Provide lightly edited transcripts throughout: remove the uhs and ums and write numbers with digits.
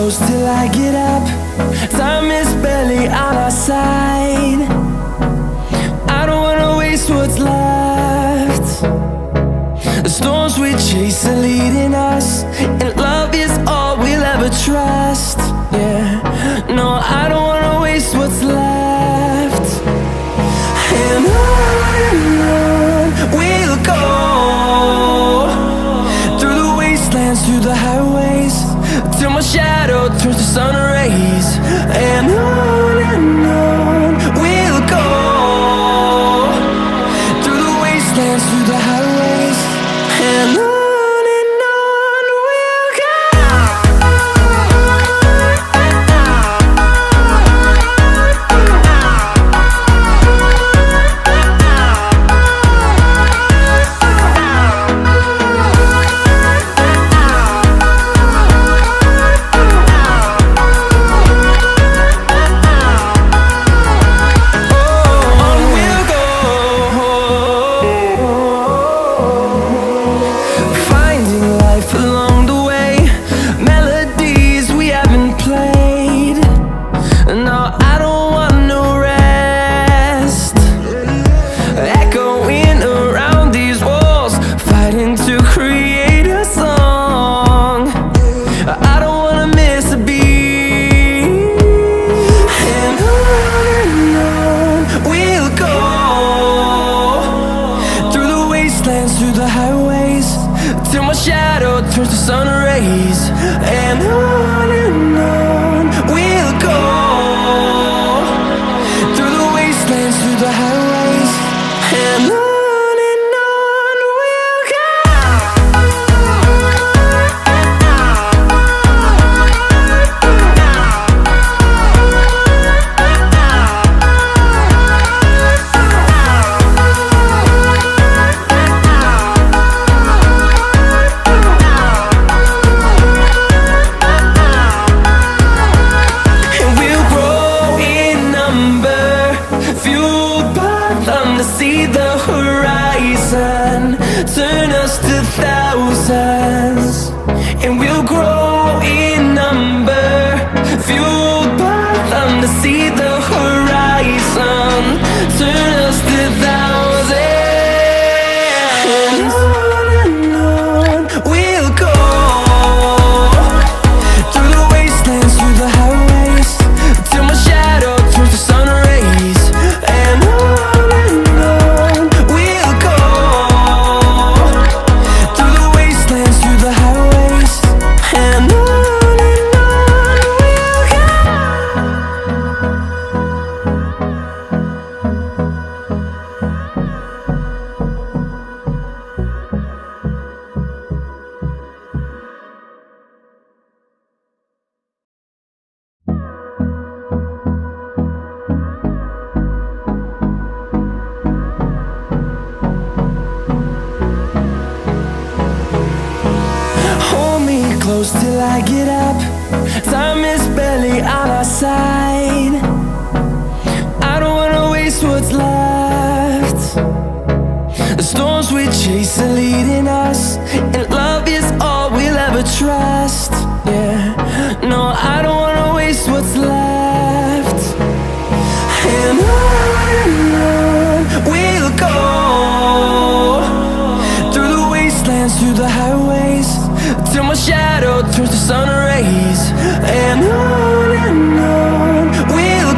close till I get up. Time is barely on our side. I don't wanna waste what's left. The storms we chase are leading us, and love is all we'll ever trust. Yeah, no, I don't wanna waste what's left. And on we'll go, through the wastelands, through the highways, till my shadow turns to sun rays. And on we'll go, through the wastelands, through the highways, and on. Through the highways, till my shadow turns to sun rays. And on we'll go, through the wastelands, through the highways, and on we'll go. See the horizon turn us to thousands, and we'll grow in number, fueled by them to see the horizon turn us to thousands. And on we'll go, through the wastelands, through the highways, till my shadow turns to sun rays. And close till I get up. Time is barely on our side. I don't wanna waste what's left. The storms we chase are leading us, and love is all we'll ever trust. Yeah, no, I don't wanna waste what's left. And on we'll go, through the wastelands, through the highways, till my shadow turns to sun rays. And on we'll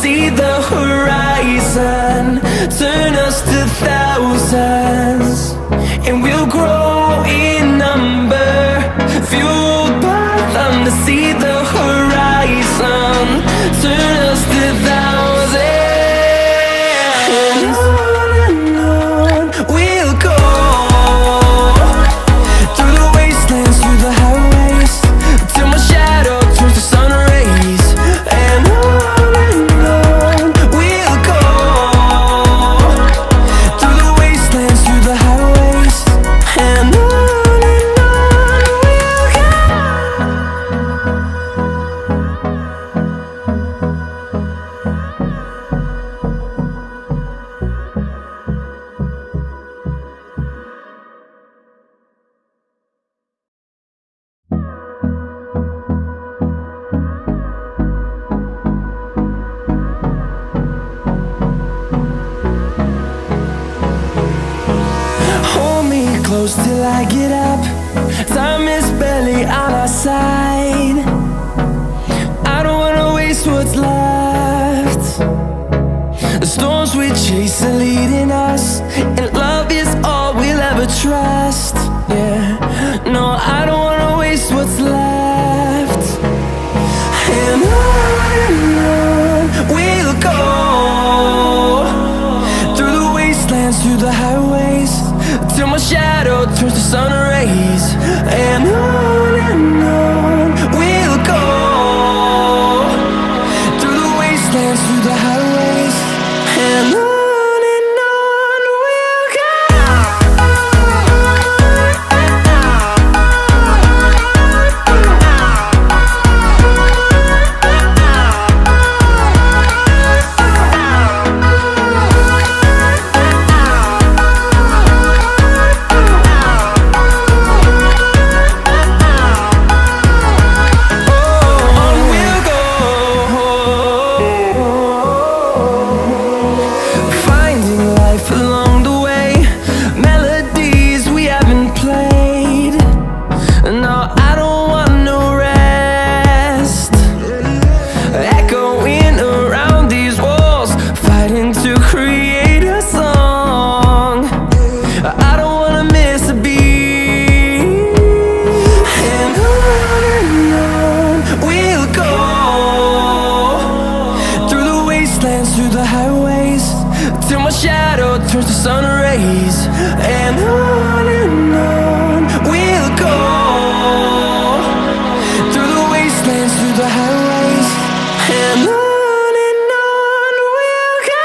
see the horizon, turn us to thousands, and we'll grow in number, fueled by them to see the horizon, turn us to thousands. And on we'll go, through the wastelands, through the highways, till my shadow turns to sun rays. And on we'll go, through the wastelands, through the highways. And on we'll go. Hold me close till I get up. Time is barely on our side. I don't wanna waste what's left. The storms we chase are leading us, and love is all we'll ever trust. Yeah, no, I don't wanna waste what's left. And on we'll go, through the wastelands, through the highways, till my shadow turns to sun rays. And on we'll go, through the wastelands, through the highways. And on we'll go. Through the highways, till my shadow turns to sun rays. And on we'll go, through the wastelands, through the highways. And on we'll go.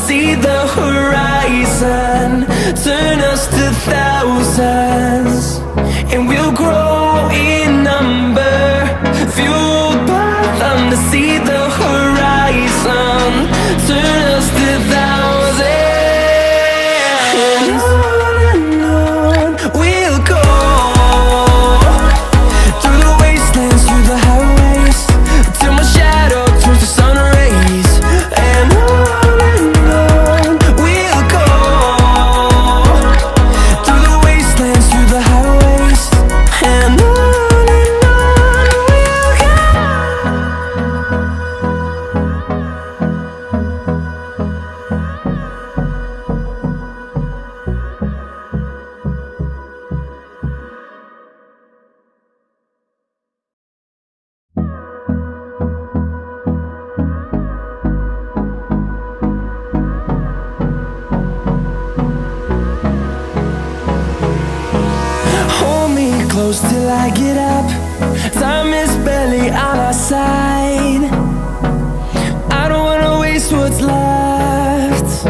See the horizon, turn us to thousands, and we'll grow in number, fueled by them to see the horizon, turn us to thousands. And on we'll go, through the wastelands, through the highways, till my shadow turns to sun rays. And close till I get up. Time is barely on our side. I don't wanna waste what's left.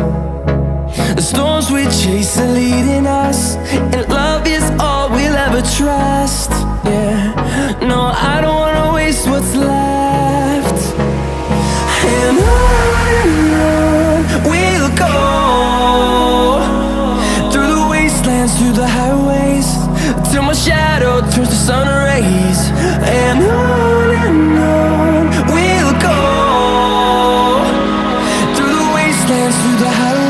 The storms we chase are leading us, and love is all we'll ever trust. Yeah, no, I don't wanna waste what's left. And on we'll go, sun rays, and on we'll go, through the wastelands, through the highways.